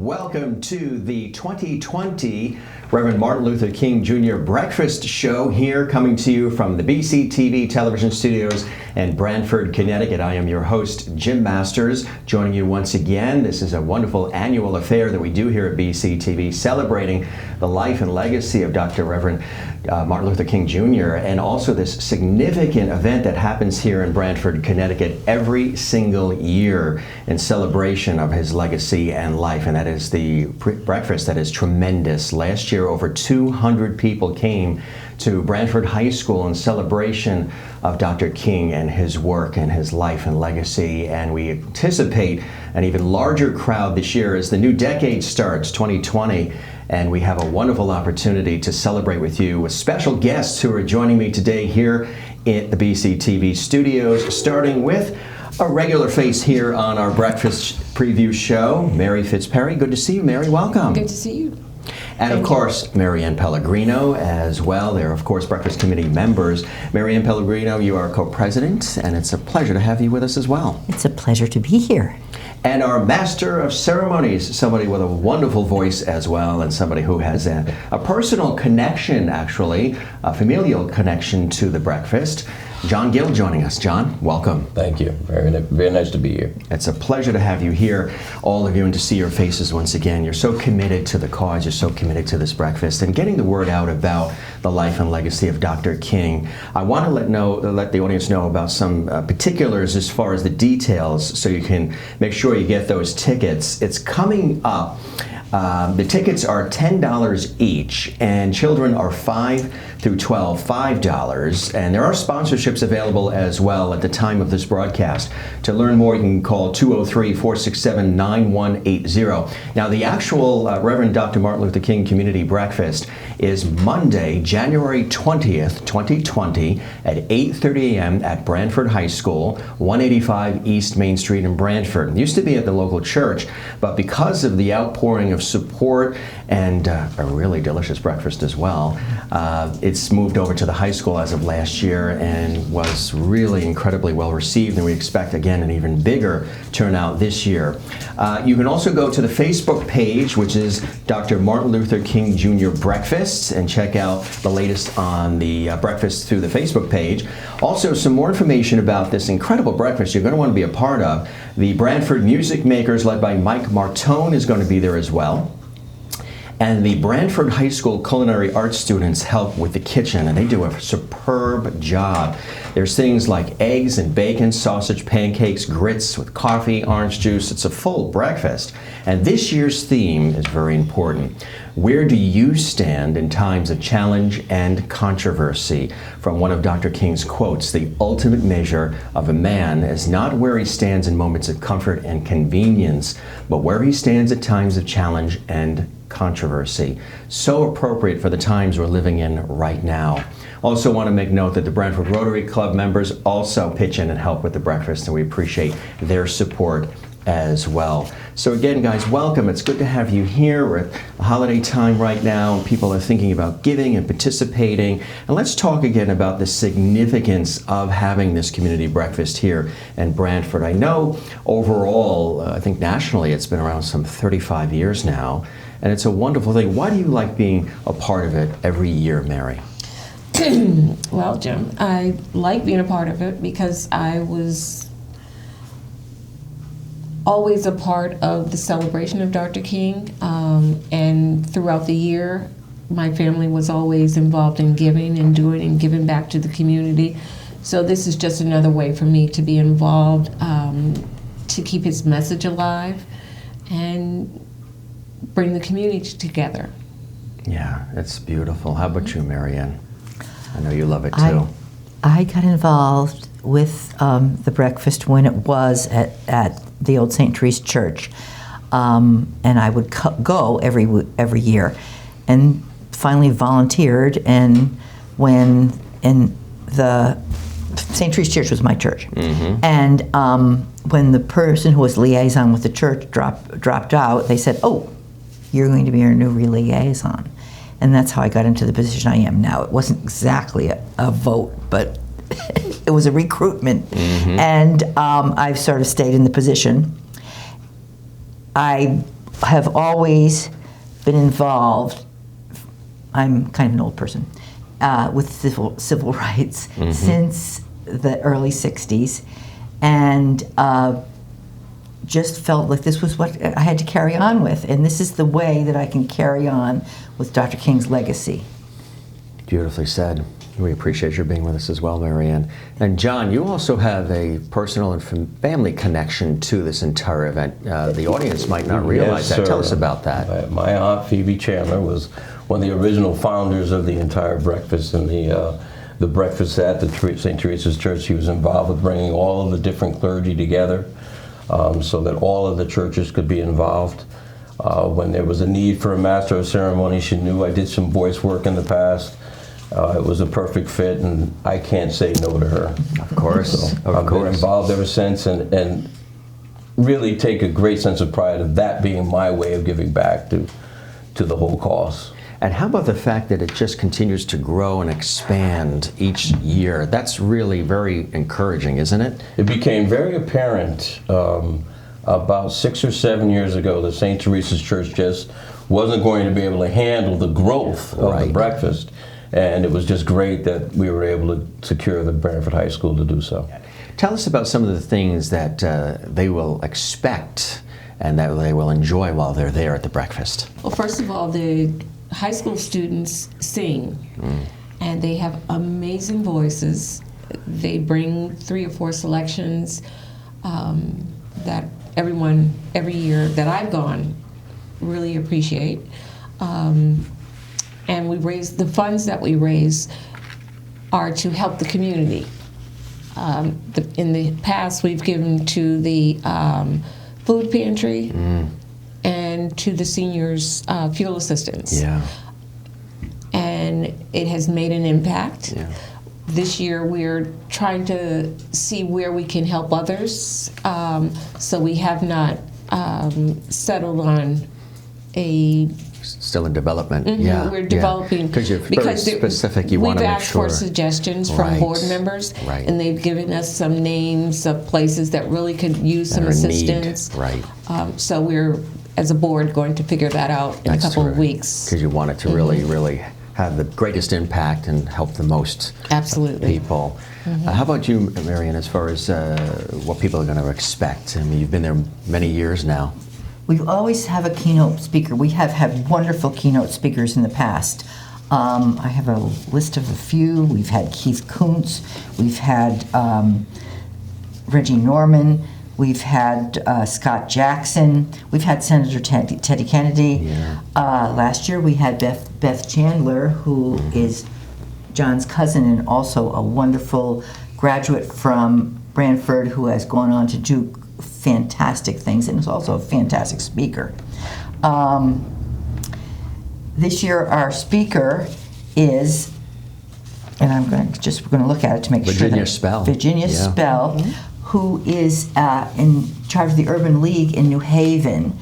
Welcome to the 2020 Reverend Martin Luther King Jr. Breakfast Show here, coming to you from the BCTV television studios in Brantford, Connecticut. I am your host, Jim Masters, joining you once again. This is a wonderful annual affair that we do here at BCTV, celebrating the life and legacy of Dr. Reverend Martin Luther King Jr., and also this significant event that happens here in Brantford, Connecticut every single year in celebration of his legacy and life, and that is the breakfast that is tremendous. Last year, over 200 people came to Brantford High School in celebration of Dr. King and his work and his life and legacy, and we anticipate an even larger crowd this year as the new decade starts, 2020. And we have a wonderful opportunity to celebrate with you with special guests who are joining me today here at the BCTV studios, starting with a regular face here on our breakfast preview show, Mary Fitzperry. Good to see you, Mary. Welcome. Good to see you. And of course, Marianne Pellegrino as well. They're, of course, Breakfast Committee members. Marianne Pellegrino, you are co-president, and it's a pleasure to have you with us as well. It's a pleasure to be here. And our Master of Ceremonies, somebody with a wonderful voice as well, and somebody who has a personal connection, actually, a familial connection to the breakfast. John Gill joining us. John, welcome. Thank you. Very nice to be here. It's a pleasure to have you here, all of you, and to see your faces once again. You're so committed to the cause. You're so committed to this breakfast and getting the word out about the life and legacy of Dr. King. I want to let the audience know about some particulars as far as the details, so you can make sure you get those tickets. It's coming up. The tickets are $10 each, and children are 5 through 12, $5. And there are sponsorships available as well at the time of this broadcast. To learn more, you can call 203-467-9180. Now, the actual Reverend Dr. Martin Luther King Community Breakfast is Monday, January 20th, 2020 at 8:30 a.m. at Brantford High School, 185 East Main Street in Brantford. It used to be at the local church, but because of the outpouring of support and a really delicious breakfast as well, it's moved over to the high school as of last year and was really incredibly well received, and we expect again an even bigger turnout this year. You can also go to the Facebook page, which is Dr. Martin Luther King Jr. Breakfast, and check out the latest on the breakfast through the Facebook page. Also, some more information about this incredible breakfast you're going to want to be a part of. The Brantford Music Makers, led by Mike Martone, is going to be there as well. And the Brantford High School culinary arts students help with the kitchen, and they do a superb job. There's things like eggs and bacon, sausage, pancakes, grits with coffee, orange juice. It's a full breakfast. And this year's theme is very important. Where do you stand in times of challenge and controversy? From one of Dr. King's quotes, the ultimate measure of a man is not where he stands in moments of comfort and convenience, but where he stands at times of challenge and controversy. So appropriate for the times we're living in right now. Also want to make note that the Brantford Rotary Club members also pitch in and help with the breakfast, and we appreciate their support as well. So again, guys, welcome. It's good to have you here. We're at the holiday time right now, and people are thinking about giving and participating. And let's talk again about the significance of having this community breakfast here in Brantford. I know overall, I think nationally, it's been around some 35 years now, and it's a wonderful thing. Why do you like being a part of it every year, Mary? Well, Jim, I like being a part of it because I was always a part of the celebration of Dr. King, and throughout the year, my family was always involved in giving and doing and giving back to the community. So this is just another way for me to be involved, to keep his message alive and bring the community together. Yeah, it's beautiful. How about you, Marianne? I know you love it too. I got involved with the breakfast when it was at the old St. Teresa's Church, and I would go every year, and finally volunteered. And when the St. Teresa's Church was my church, and when the person who was liaison with the church dropped out, they said, "Oh, you're going to be our new liaison." And that's how I got into the position I am now. It wasn't exactly a vote, but it was a recruitment. And I've sort of stayed in the position. I have always been involved. I'm kind of an old person with civil rights since the early '60s, and just felt like this was what I had to carry on with, and this is the way that I can carry on with Dr. King's legacy. Beautifully said. We appreciate your being with us as well, Marianne. And John, you also have a personal and family connection to this entire event. The audience might not realize that. Sir. Tell us about that. My aunt, Phoebe Chandler, was one of the original founders of the entire breakfast and the breakfast at the St. Teresa's Church. She was involved with bringing all of the different clergy together so that all of the churches could be involved. When there was a need for a master of ceremony, she knew I did some voice work in the past. It was a perfect fit, and I can't say no to her. Of course, So I've been involved ever since, and really take a great sense of pride of that being my way of giving back to the whole cause. And how about the fact that it just continues to grow and expand each year? That's really very encouraging, isn't it? It became very apparent about 6 or 7 years ago that St. Teresa's Church just wasn't going to be able to handle the growth of the breakfast. And it was just great that we were able to secure the Brantford High School to do so. Tell us about some of the things that they will expect and that they will enjoy while they're there at the breakfast. Well, first of all, the high school students sing, and they have amazing voices. They bring 3 or 4 selections that everyone, every year that I've gone, really appreciate. And we raise, the funds that we raise are to help the community. In the past, we've given to the food pantry and to the seniors' fuel assistance. Yeah. And it has made an impact. Yeah. This year, we're trying to see where we can help others. So we have not settled on a... Still in development. Yeah, we're developing because you're very specific. You want to make sure. We've asked for suggestions from board members, and they've given us some names of places that really could use some assistance. Right. So we're, as a board, going to figure that out in a couple of weeks. Because you want it to really have the greatest impact and help the most people. How about you, Marianne, as far as what people are going to expect? I mean, you've been there many years now. We always have a keynote speaker. We have had wonderful keynote speakers in the past. I have a list of a few. We've had Keith Kuntz. We've had Reggie Norman. We've had Scott Jackson. We've had Senator Teddy Kennedy. Yeah. Last year we had Beth Chandler, who is John's cousin and also a wonderful graduate from Brantford who has gone on to do fantastic things and is also a fantastic speaker. This year our speaker is, and we're going to look at it to make Virginia sure. Spell. Virginia Spell, who is in charge of the Urban League in New Haven.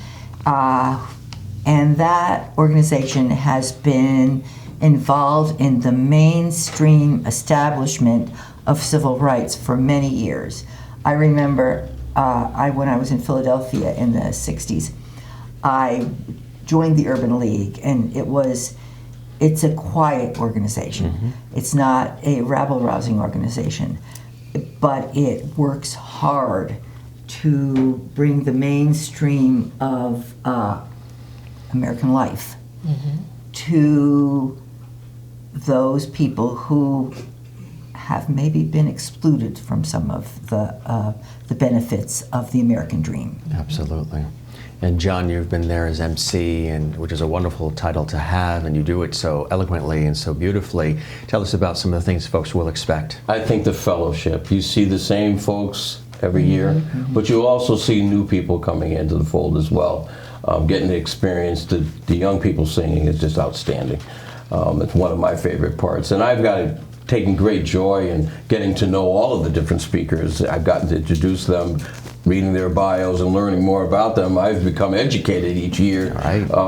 And that organization has been involved in the mainstream establishment of civil rights for many years. I remember when I was in Philadelphia in the 60s, I joined the Urban League, and it's a quiet organization. It's not a rabble-rousing organization, but it works hard to bring the mainstream of American life to those people who have maybe been excluded from some of the benefits of the American dream. Absolutely. And John, you've been there as MC, which is a wonderful title to have, and you do it so eloquently and so beautifully. Tell us about some of the things folks will expect. I think the fellowship. You see the same folks every year, but you also see new people coming into the fold as well. Getting to experience the young people singing is just outstanding. It's one of my favorite parts. And I've taken great joy in getting to know all of the different speakers. I've gotten to introduce them reading their bios and learning more about them, I've become educated each year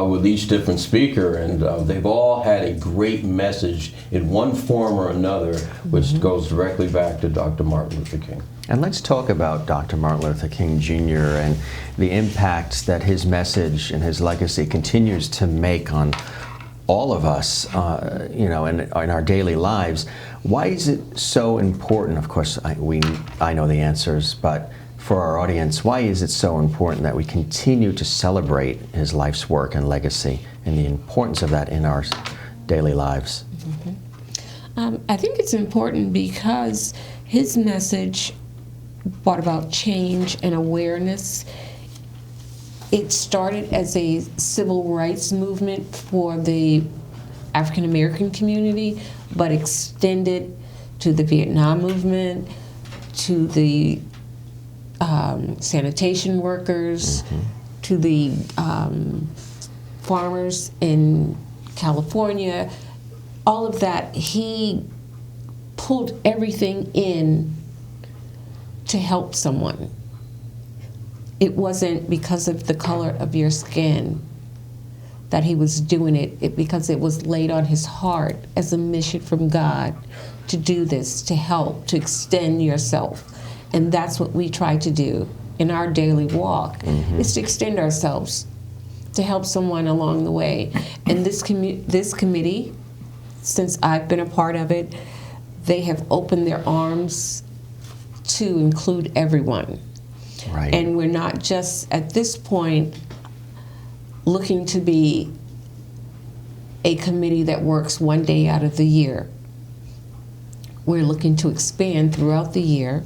with each different speaker, and they've all had a great message in one form or another, which goes directly back to Dr. Martin Luther King. And let's talk about Dr. Martin Luther King Jr. and the impact that his message and his legacy continues to make on all of us, in our daily lives. Why is it so important? Of course, I know the answers, but for our audience, why is it so important that we continue to celebrate his life's work and legacy and the importance of that in our daily lives? I think it's important because his message brought about change and awareness. It started as a civil rights movement for the African American community, but extended to the Vietnam movement, to the sanitation workers, to the farmers in California. All of that, he pulled everything in to help someone. It wasn't because of the color of your skin that he was doing it, because it was laid on his heart as a mission from God to do this, to help, to extend yourself. And that's what we try to do in our daily walk, is to extend ourselves, to help someone along the way. And this committee, since I've been a part of it, they have opened their arms to include everyone. Right. And we're not just, at this point, looking to be a committee that works one day out of the year. We're looking to expand throughout the year,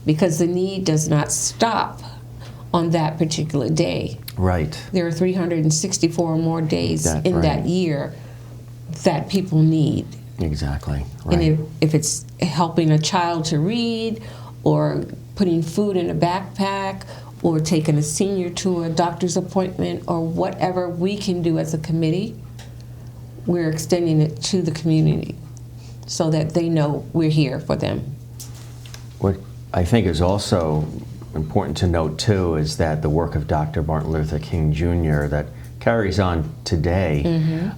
because the need does not stop on that particular day. Right. There are 364 more days that year that people need. Exactly. Right. And if it's helping a child to read, or putting food in a backpack, or taking a senior to a doctor's appointment, or whatever we can do as a committee, we're extending it to the community so that they know we're here for them. What I think is also important to note, too, is that the work of Dr. Martin Luther King Jr. that carries on today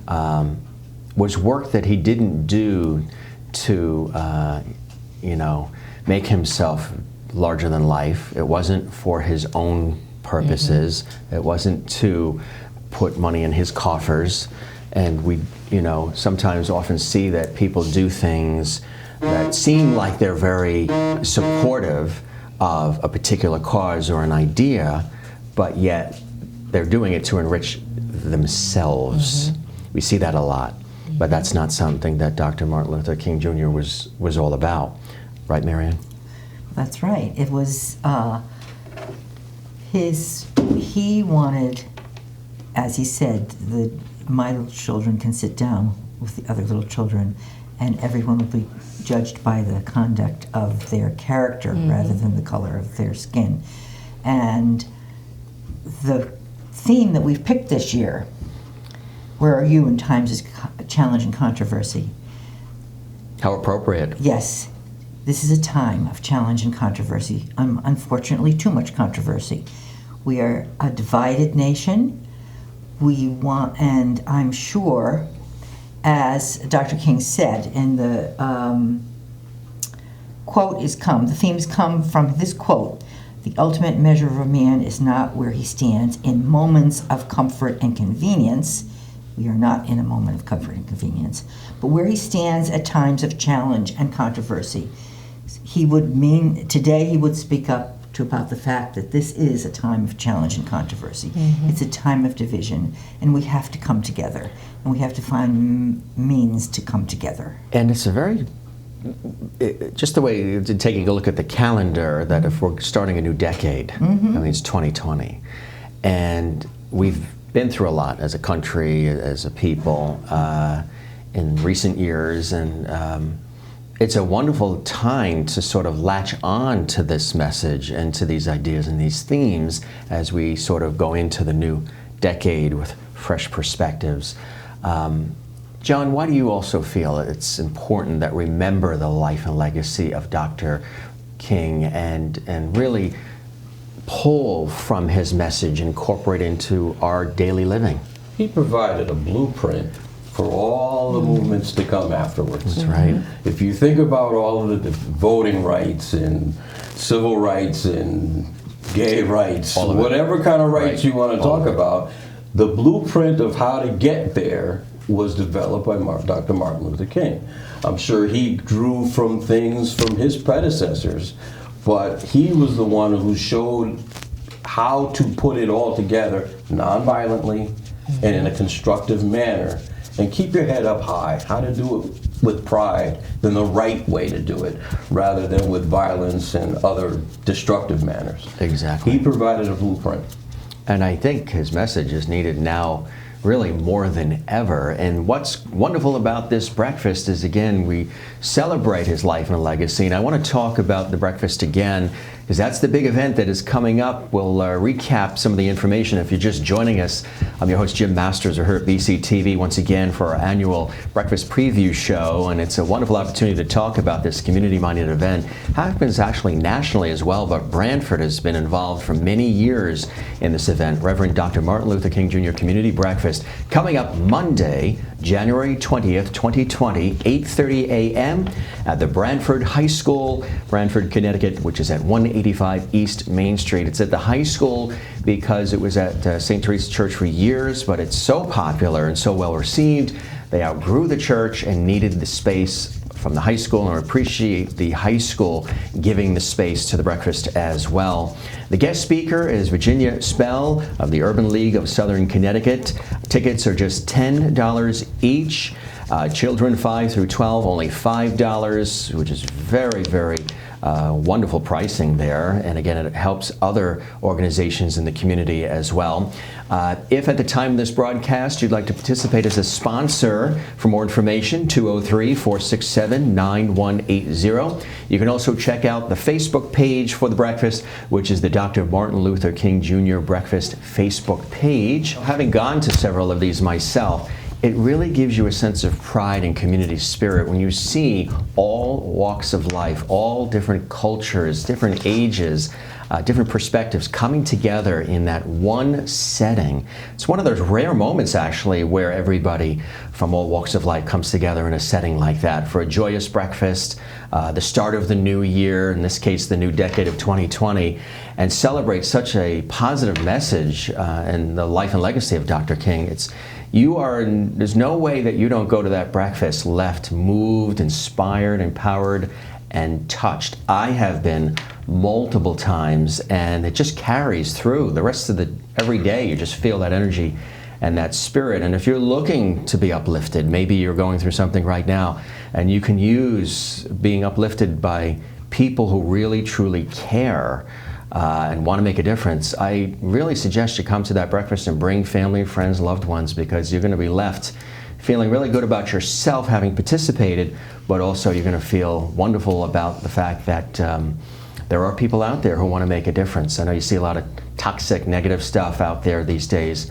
was work that he didn't do to, make himself larger than life. It wasn't for his own purposes. It wasn't to put money in his coffers. And we, sometimes often see that people do things that seem like they're very supportive of a particular cause or an idea, but yet they're doing it to enrich themselves. We see that a lot, but that's not something that Dr. Martin Luther King Jr. was all about. Right, Marianne? That's right. It was he wanted, as he said, my little children can sit down with the other little children, and everyone will be judged by the conduct of their character rather than the color of their skin. And the theme that we've picked this year, Where Are You in Times of Challenge and Controversy? How appropriate. Yes. This is a time of challenge and controversy. Unfortunately, too much controversy. We are a divided nation. We want, and I'm sure, as Dr. King said, in the the themes come from this quote: "The ultimate measure of a man is not where he stands in moments of comfort and convenience." We are not in a moment of comfort and convenience, but where he stands at times of challenge and controversy. Today he would speak up about the fact that this is a time of challenge and controversy. It's a time of division, and we have to come together, and we have to find means to come together. And it's just the way, taking a look at the calendar, that if we're starting a new decade, it's 2020, and we've been through a lot as a country, as a people, in recent years, and it's a wonderful time to sort of latch on to this message and to these ideas and these themes as we sort of go into the new decade with fresh perspectives. John, why do you also feel it's important that we remember the life and legacy of Dr. King and really pull from his message and incorporate into our daily living? He provided a blueprint for all the movements to come afterwards. That's right. If you think about all of the voting rights and civil rights and gay rights, All of it. whatever kind of rights Right. you want to All talk of it. about, the blueprint of how to get there was developed by Dr. Martin Luther King. I'm sure he drew from things from his predecessors, but he was the one who showed how to put it all together non-violently and in a constructive manner, and keep your head up high, how to do it with pride, than the right way to do it, rather than with violence and other destructive manners. Exactly. He provided a blueprint. And I think his message is needed now really more than ever. And what's wonderful about this breakfast is, again, we celebrate his life and legacy. And I want to talk about the breakfast again, because that's the big event that is coming up. We'll recap some of the information. If you're just joining us, I'm your host, Jim Masters. We're here at BCTV once again for our annual breakfast preview show. And it's a wonderful opportunity to talk about this community-minded event. Happens actually nationally as well, but Brantford has been involved for many years in this event. Reverend Dr. Martin Luther King Jr. Community Breakfast coming up Monday, January 20th, 2020, 8:30 a.m. at the Brantford High School, Brantford, Connecticut, which is at 185 East Main Street. It's at the high school because it was at St. Teresa's Church for years, but it's so popular and so well received, they outgrew the church and needed the space from the high school, and I appreciate the high school giving the space to the breakfast as well. The guest speaker is Virginia Spell of the Urban League of Southern Connecticut. Tickets are just $10 each. Children 5 through 12, only $5, which is very, very wonderful pricing there. And again, it helps other organizations in the community as well. If at the time of this broadcast you'd like to participate as a sponsor, for more information, 203-467-9180. You can also check out the Facebook page for the breakfast, which is the Dr. Martin Luther King Jr. Breakfast Facebook page. Having gone to several of these myself, it really gives you a sense of pride and community spirit when you see all walks of life, all different cultures, different ages, different perspectives coming together in that one setting. It's one of those rare moments, actually, where everybody from all walks of life comes together in a setting like that for a joyous breakfast, the start of the new year, in this case, the new decade of 2020, and celebrate such a positive message and the life and legacy of Dr. King. There's no way that you don't go to that breakfast left moved, inspired, empowered, and touched. I have been multiple times, and it just carries through the rest of every day. You just feel that energy and that spirit. And if you're looking to be uplifted, maybe you're going through something right now, and you can use being uplifted by people who really truly care and want to make a difference, I really suggest you come to that breakfast and bring family, friends, loved ones, because you're going to be left feeling really good about yourself having participated, but also you're going to feel wonderful about the fact that there are people out there who want to make a difference. I know you see a lot of toxic, negative stuff out there these days.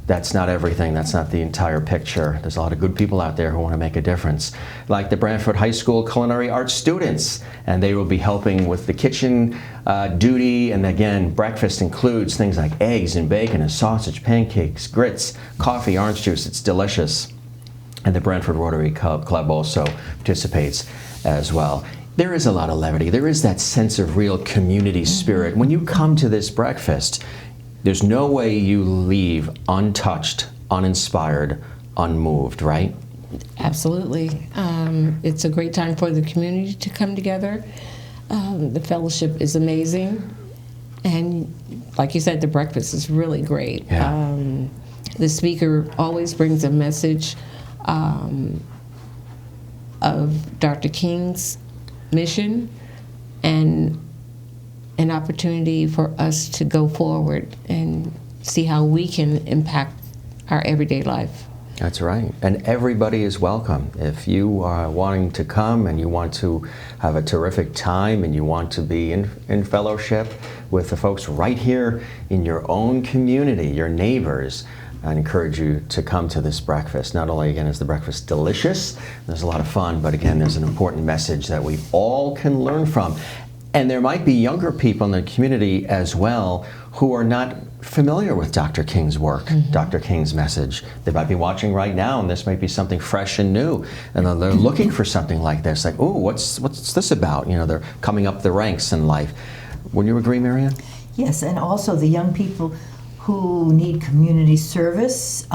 That's not everything. That's not the entire picture. There's a lot of good people out there who want to make a difference, like the Brantford High School culinary arts students, and they will be helping with the kitchen duty. And again, breakfast includes things like eggs and bacon and sausage, pancakes, grits, coffee, orange juice. It's delicious. And the Brantford Rotary Club also participates as well. There is a lot of levity. There is that sense of real community spirit. When you come to this breakfast, there's no way you leave untouched, uninspired, unmoved, right? Absolutely. It's a great time for the community to come together. The fellowship is amazing. And like you said, the breakfast is really great. Yeah. The speaker always brings a message of Dr. King's mission and an opportunity for us to go forward and see how we can impact our everyday life. That's right. And everybody is welcome. If you are wanting to come and you want to have a terrific time and you want to be in fellowship with the folks right here in your own community, your neighbors, I encourage you to come to this breakfast. Not only, again, is the breakfast delicious, there's a lot of fun, but again, there's an important message that we all can learn from. And there might be younger people in the community as well who are not familiar with Dr. King's work, Dr. King's message. They might be watching right now, and this might be something fresh and new, and they're looking for something like this. Like, oh, what's this about? You know, they're coming up the ranks in life. Wouldn't you agree, Marianne? Yes, and also the young people who need community service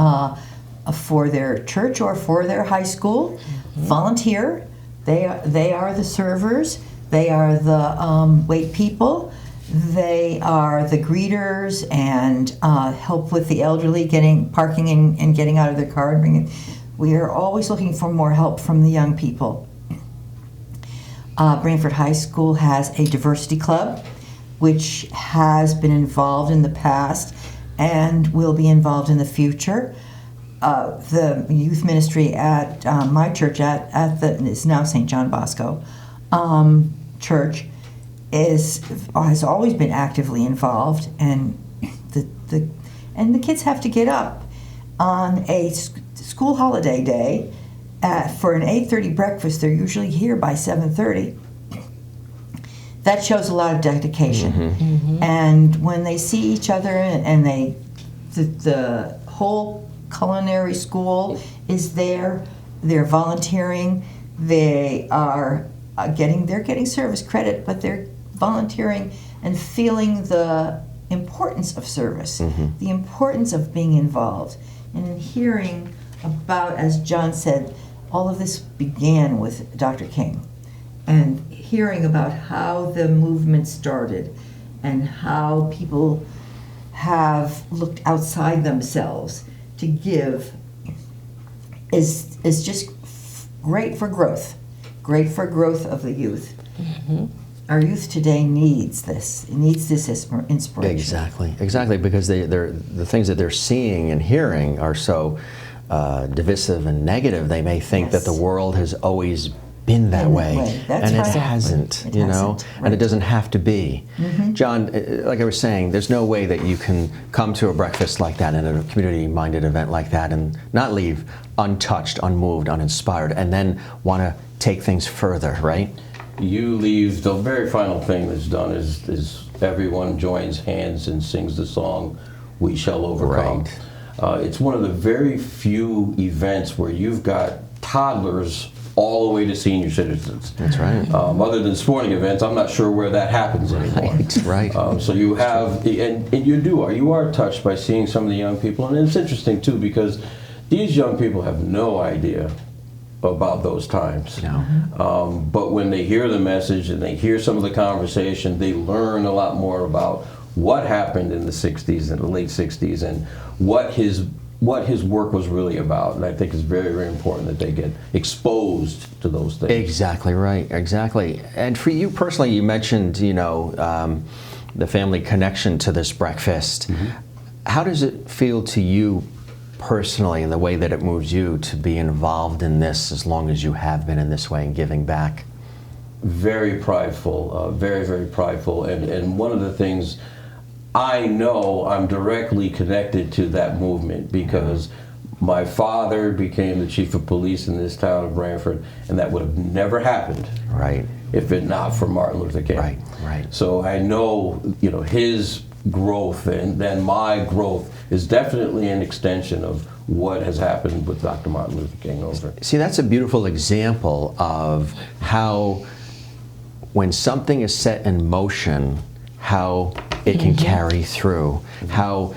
for their church or for their high school, volunteer. They are the servers. They are the wait people. They are the greeters and help with the elderly parking and getting out of their car and bringing. We are always looking for more help from the young people. Branford High School has a diversity club, which has been involved in the past and will be involved in the future. The youth ministry at my church is now St. John Bosco church has always been actively involved, and the kids have to get up on a school holiday day for an 8:30 breakfast. They're usually here by 7:30. That shows a lot of dedication. And when they see each other and the whole culinary school is there, they're volunteering, they're getting service credit, but they're volunteering and feeling the importance of service, the importance of being involved. And in hearing about, as John said, all of this began with Dr. King, and hearing about how the movement started and how people have looked outside themselves to give is just great for growth of the youth. Our youth today needs this. It needs this inspiration. Exactly, because the things that they're seeing and hearing are so divisive and negative. They may think that the world has always been that way. That's and right. it hasn't, you know, and it doesn't have to be. John, like I was saying, there's no way that you can come to a breakfast like that and a community-minded event like that and not leave untouched, unmoved, uninspired, and then want to take things further, right? You leave, the very final thing that's done is everyone joins hands and sings the song, "We Shall Overcome." Right. It's one of the very few events where you've got toddlers all the way to senior citizens. That's right. Other than sporting events, I'm not sure where that happens anymore. Right. So you have, and you are touched by seeing some of the young people, and it's interesting too because these young people have no idea about those times. No. But when they hear the message and they hear some of the conversation, they learn a lot more about what happened in the 60s and the late 60s and what his work was really about. And I think it's very, very important that they get exposed to those things. Exactly right. Exactly. And for you personally, you mentioned, the family connection to this breakfast. How does it feel to you personally, in the way that it moves you to be involved in this as long as you have been in this way and giving back? Very prideful, very, very prideful. And one of the things, I know I'm directly connected to that movement because my father became the chief of police in this town of Branford, and that would have never happened if it not for Martin Luther King. Right. So I know, his growth and then my growth is definitely an extension of what has happened with Dr. Martin Luther King over. See, that's a beautiful example of how when something is set in motion, how it can carry through, how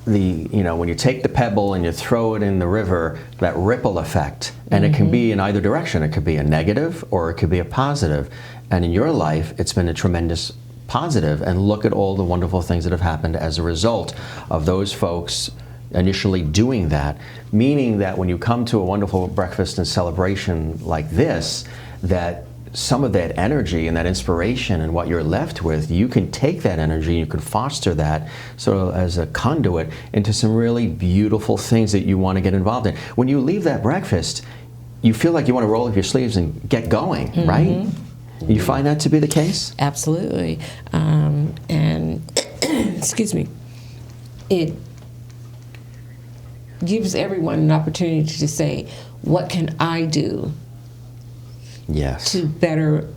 when you take the pebble and you throw it in the river, that ripple effect, and it can be in either direction. It could be a negative or it could be a positive. And in your life, it's been a tremendous positive, and look at all the wonderful things that have happened as a result of those folks initially doing that, meaning that when you come to a wonderful breakfast and celebration like this, that some of that energy and that inspiration and what you're left with, you can take that energy, you can foster that sort of as a conduit into some really beautiful things that you want to get involved in. When you leave that breakfast, you feel like you want to roll up your sleeves and get going, right? You find that to be the case? Absolutely. And excuse me, it gives everyone an opportunity to say, what can I do Yes. to better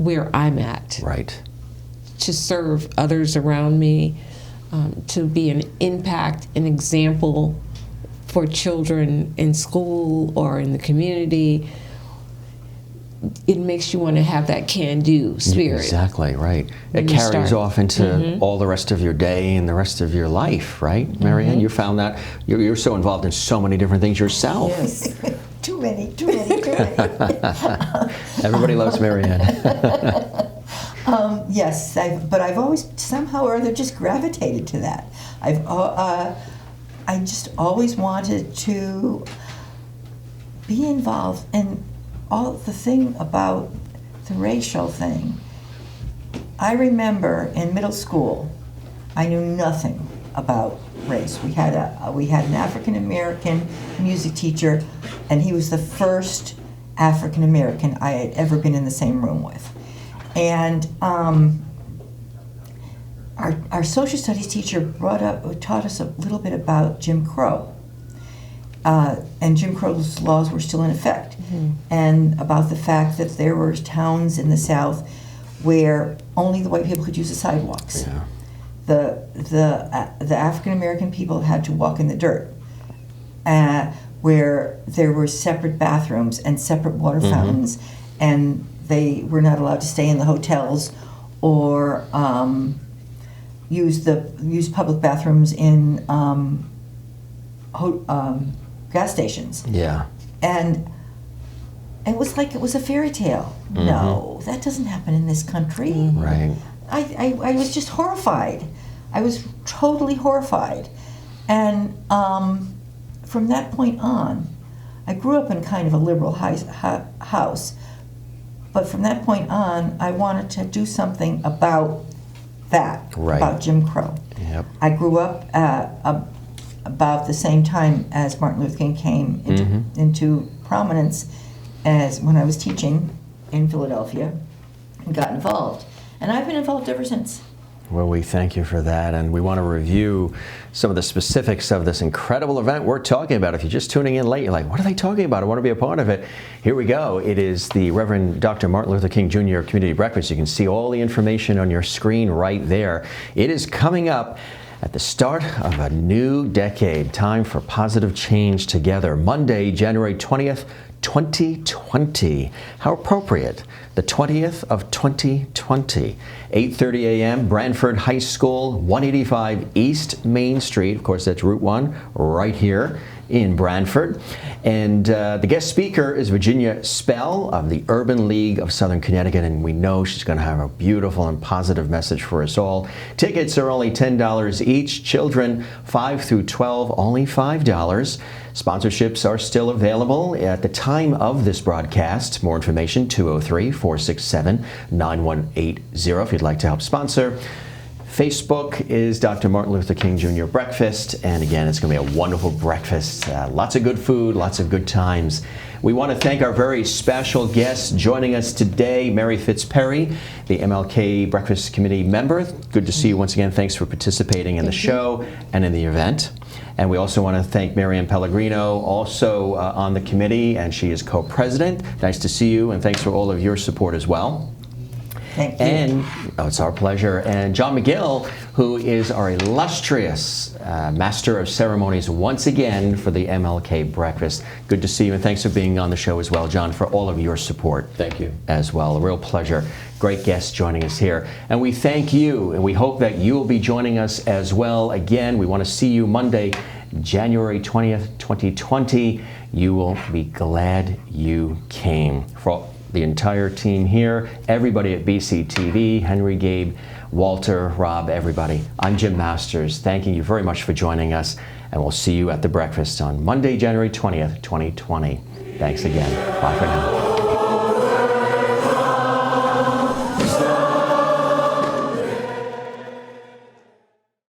where I'm at, Right. to serve others around me, to be an impact, an example for children in school or in the community. It makes you want to have that can-do spirit. Exactly, right. When It you carries start. off into all the rest of your day and the rest of your life, right, Marianne? You found that you're so involved in so many different things yourself. Yes. Too many. Everybody loves Marianne. Yes, but I've always somehow or other just gravitated to that. I just always wanted to be involved, and all the thing about the racial thing. I remember in middle school, I knew nothing about race. We had an African American music teacher, and he was the first African American I had ever been in the same room with. And our social studies teacher taught us a little bit about Jim Crow. And Jim Crow's laws were still in effect. And about the fact that there were towns in the South where only the white people could use the sidewalks. Yeah. The African American people had to walk in the dirt, where there were separate bathrooms and separate water fountains, and they were not allowed to stay in the hotels or use public bathrooms in gas stations. Yeah. And it was like it was a fairy tale. No, that doesn't happen in this country. Right. I was just horrified. I was totally horrified. And from that point on, I grew up in kind of a liberal house, but from that point on, I wanted to do something about that, Right. about Jim Crow. Yep. I grew up about the same time as Martin Luther King came into prominence, as when I was teaching in Philadelphia, and got involved. And I've been involved ever since. Well, we thank you for that, and we want to review some of the specifics of this incredible event we're talking about. If you're just tuning in late, you're like, what are they talking about? I want to be a part of it. Here we go. It is the Reverend Dr. Martin Luther King Jr. Community Breakfast. You can see all the information on your screen right there. It is coming up at the start of a new decade. Time for positive change together. Monday, January 20th, 2020. How appropriate. The 20th of 2020. 8:30 a.m. Branford High School, 185 East Main Street. Of course, that's Route 1 right here in Branford. And the guest speaker is Virginia Spell of the Urban League of Southern Connecticut, and we know she's going to have a beautiful and positive message for us all. Tickets are only $10 each. Children 5 through 12, only $5. Sponsorships are still available at the time of this broadcast. More information, 203-467-9180 if you'd like to help sponsor. Facebook is Dr. Martin Luther King Jr. Breakfast, and again, it's going to be a wonderful breakfast. Lots of good food, lots of good times. We want to thank our very special guests joining us today, Mary Fitzperry, the MLK Breakfast Committee member. Good to see you once again. Thanks for participating in the show and in the event. And we also want to thank Marianne Pellegrino, also on the committee, and she is co-president. Nice to see you, and thanks for all of your support as well. Thank you. And it's our pleasure. And John McGill, who is our illustrious Master of Ceremonies once again for the MLK Breakfast. Good to see you, and thanks for being on the show as well, John, for all of your support. Thank you. As well. A real pleasure. Great guests joining us here. And we thank you, and we hope that you will be joining us as well. Again, we want to see you Monday, January 20th, 2020. You will be glad you came. For the entire team here, everybody at BCTV, Henry, Gabe, Walter, Rob, everybody. I'm Jim Masters, thanking you very much for joining us, and we'll see you at the breakfast on Monday, January 20th, 2020. Thanks again. Bye for now.